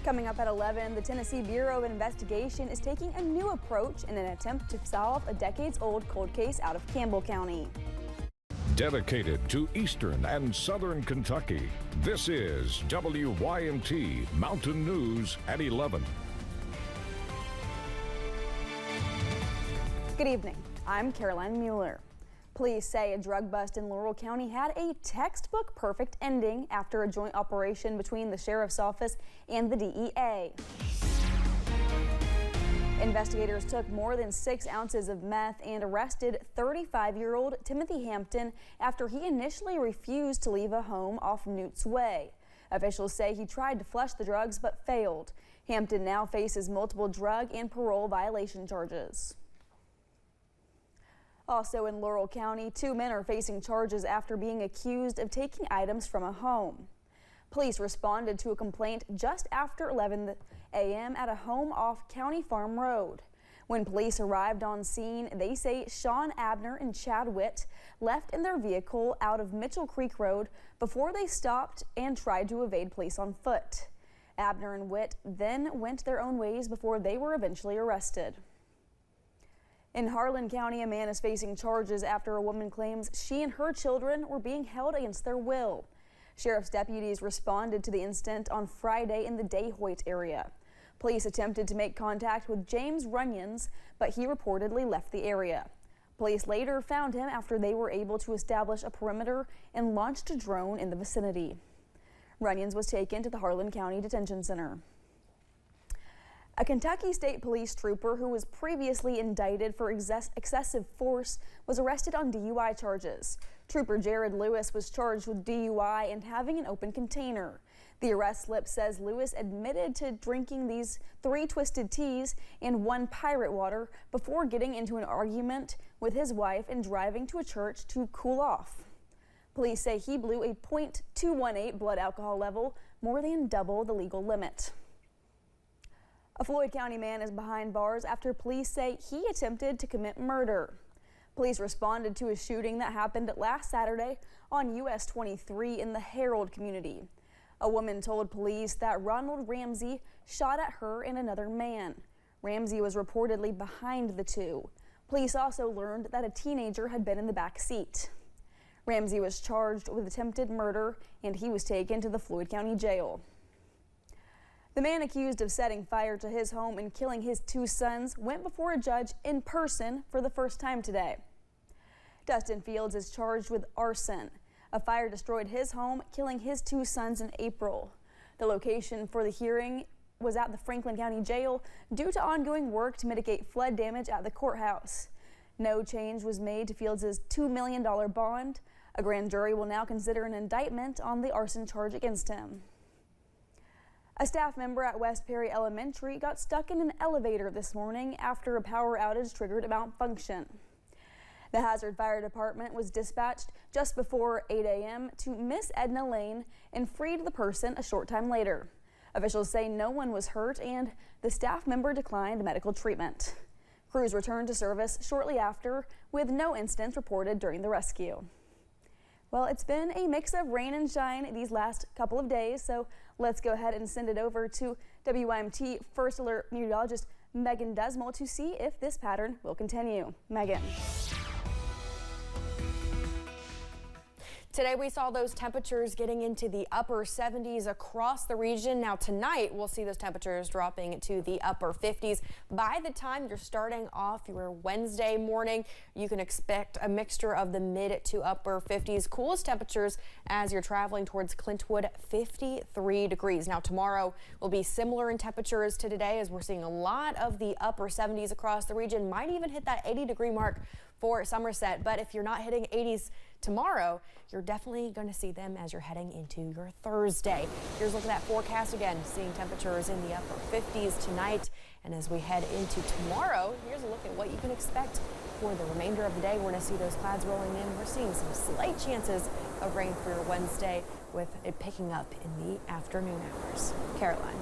Coming up at 11, the Tennessee Bureau of Investigation is taking a new approach in an attempt to solve a decades-old cold case out of Campbell County. Dedicated to Eastern and Southern Kentucky, this is WYMT Mountain News at 11. Good evening. I'm Caroline Mueller. Police say a drug bust in Laurel County had a textbook perfect ending after a joint operation between the Sheriff's Office and the DEA. Investigators took more than 6 ounces of meth and arrested 35-year-old Timothy Hampton after he initially refused to leave a home off Newt's Way. Officials say he tried to flush the drugs but failed. Hampton now faces multiple drug and parole violation charges. Also in Laurel County, 2 men are facing charges after being accused of taking items from a home. Police responded to a complaint just after 11 a.m. at a home off County Farm Road. When police arrived on scene, they say Sean Abner and Chad Witt left in their vehicle out of Mitchell Creek Road before they stopped and tried to evade police on foot. Abner and Witt then went their own ways before they were eventually arrested. In Harlan County, a man is facing charges after a woman claims she and her children were being held against their will. Sheriff's deputies responded to the incident on Friday in the Dayhoyt area. Police attempted to make contact with James Runyons, but he reportedly left the area. Police later found him after they were able to establish a perimeter and launched a drone in the vicinity. Runyons was taken to the Harlan County Detention Center. A Kentucky State Police trooper who was previously indicted for excessive force was arrested on DUI charges. Trooper Jared Lewis was charged with DUI and having an open container. The arrest slip says Lewis admitted to drinking these 3 twisted teas and 1 pirate water before getting into an argument with his wife and driving to a church to cool off. Police say he blew a .218 blood alcohol level, more than double the legal limit. A Floyd County man is behind bars after police say he attempted to commit murder. Police responded to a shooting that happened last Saturday on US 23 in the Herald community. A woman told police that Ronald Ramsey shot at her and another man. Ramsey was reportedly behind the two. Police also learned that a teenager had been in the back seat. Ramsey was charged with attempted murder and he was taken to the Floyd County Jail. The man accused of setting fire to his home and killing his 2 sons went before a judge in person for the first time today. Dustin Fields is charged with arson. A fire destroyed his home, killing his 2 sons in April. The location for the hearing was at the Franklin County Jail due to ongoing work to mitigate flood damage at the courthouse. No change was made to Fields' $2 million bond. A grand jury will now consider an indictment on the arson charge against him. A staff member at West Perry Elementary got stuck in an elevator this morning after a power outage triggered a malfunction. The Hazard Fire Department was dispatched just before 8 a.m. to Miss Edna Lane and freed the person a short time later. Officials say no one was hurt and the staff member declined medical treatment. Crews returned to service shortly after with no incidents reported during the rescue. Well, it's been a mix of rain and shine these last couple of days, so let's go ahead and send it over to WYMT First Alert meteorologist Megan Desmond to see if this pattern will continue. Megan. Today we saw those temperatures getting into the upper 70s across the region. Now tonight we'll see those temperatures dropping to the upper 50s. By the time you're starting off your Wednesday morning, you can expect a mixture of the mid to upper 50s. Coolest temperatures as you're traveling towards Clintwood, 53 degrees. Now tomorrow will be similar in temperatures to today as we're seeing a lot of the upper 70s across the region. Might even hit that 80-degree mark for Somerset, but if you're not hitting 80s tomorrow, you're definitely going to see them as you're heading into your Thursday. Here's a look at that forecast again, seeing temperatures in the upper 50s tonight. And as we head into tomorrow, here's a look at what you can expect for the remainder of the day. We're going to see those clouds rolling in. We're seeing some slight chances of rain for your Wednesday, with it picking up in the afternoon hours. Caroline.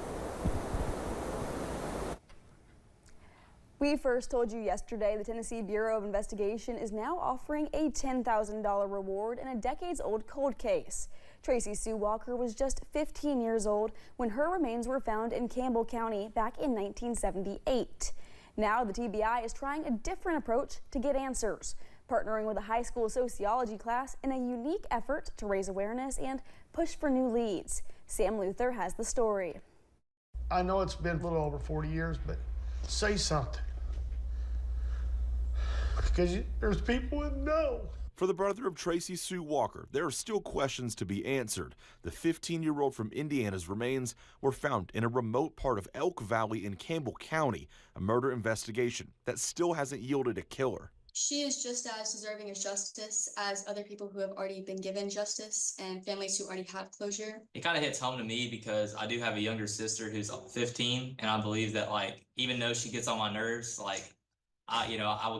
We first told you yesterday the Tennessee Bureau of Investigation is now offering a $10,000 reward in a decades-old cold case. Tracy Sue Walker was just 15 years old when her remains were found in Campbell County back in 1978. Now the TBI is trying a different approach to get answers, partnering with a high school sociology class in a unique effort to raise awareness and push for new leads. Sam Luther has the story. I know it's been a little over 40 years, but say something. Because there's people that know. For the brother of Tracy Sue Walker, there are still questions to be answered. The 15-year-old from Indiana's remains were found in a remote part of Elk Valley in Campbell County, a murder investigation that still hasn't yielded a killer. She is just as deserving of justice as other people who have already been given justice and families who already have closure. It kind of hits home to me because I do have a younger sister who's 15, and I believe that, like, even though she gets on my nerves, like, I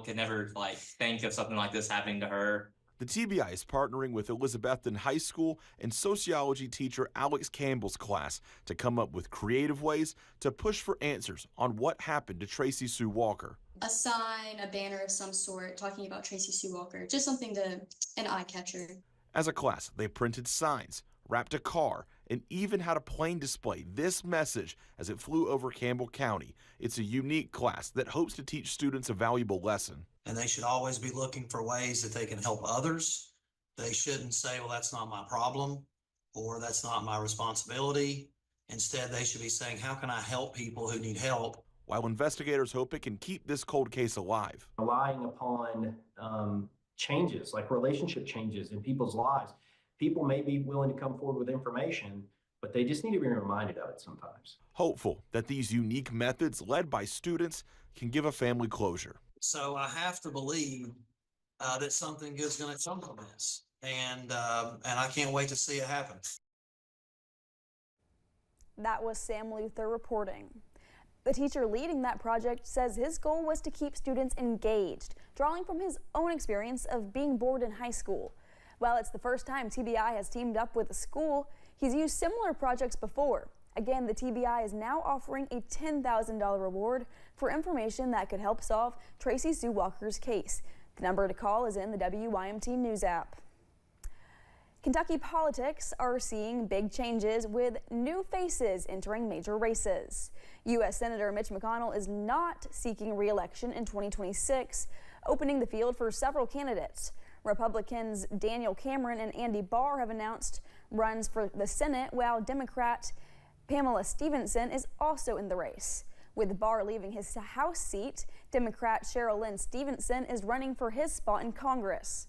could never think of something like this happening to her. The TBI is partnering with Elizabethton High School and sociology teacher Alex Campbell's class to come up with creative ways to push for answers on what happened to Tracy Sue Walker. A sign, a banner of some sort talking about Tracy Sue Walker, just something an eye catcher. As a class, they printed signs, wrapped a car, and even had a plane display this message as it flew over Campbell County. It's a unique class that hopes to teach students a valuable lesson. And they should always be looking for ways that they can help others. They shouldn't say, well, that's not my problem, or that's not my responsibility. Instead, they should be saying, how can I help people who need help? While investigators hope it can keep this cold case alive. Relying upon changes, like relationship changes in people's lives. People may be willing to come forward with information, but they just need to be reminded of it sometimes. Hopeful that these unique methods led by students can give a family closure. So I have to believe that something good's going to come from this, and I can't wait to see it happen. That was Sam Luther reporting. The teacher leading that project says his goal was to keep students engaged, drawing from his own experience of being bored in high school. While it's the first time TBI has teamed up with a school, he's used similar projects before. Again, the TBI is now offering a $10,000 reward for information that could help solve Tracy Sue Walker's case. The number to call is in the WYMT News app. Kentucky politics are seeing big changes with new faces entering major races. U.S. Senator Mitch McConnell is not seeking re-election in 2026, opening the field for several candidates. Republicans Daniel Cameron and Andy Barr have announced runs for the Senate, while Democrat Pamela Stevenson is also in the race. With Barr leaving his House seat, Democrat Cheryl Lynn Stevenson is running for his spot in Congress.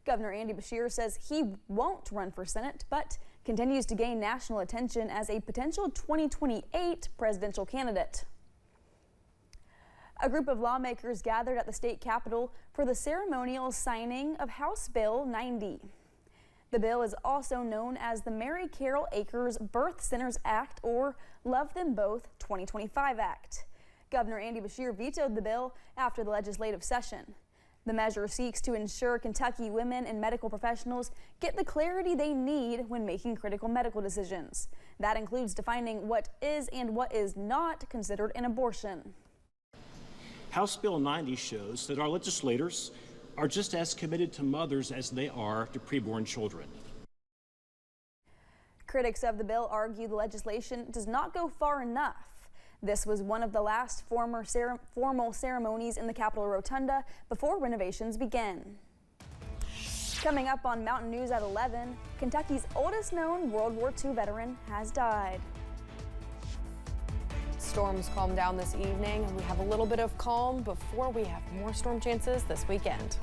Governor Andy Beshear says he won't run for Senate, but continues to gain national attention as a potential 2028 presidential candidate. A group of lawmakers gathered at the state capitol for the ceremonial signing of House Bill 90. The bill is also known as the Mary Carol Akers Birth Centers Act, or Love Them Both 2025 Act. Governor Andy Beshear vetoed the bill after the legislative session. The measure seeks to ensure Kentucky women and medical professionals get the clarity they need when making critical medical decisions. That includes defining what is and what is not considered an abortion. House Bill 90 shows that our legislators are just as committed to mothers as they are to preborn children. Critics of the bill argue the legislation does not go far enough. This was one of the last formal ceremonies in the Capitol Rotunda before renovations begin. Coming up on Mountain News at 11, Kentucky's oldest known World War II veteran has died. Storms calm down this evening, and we have a little bit of calm before we have more storm chances this weekend.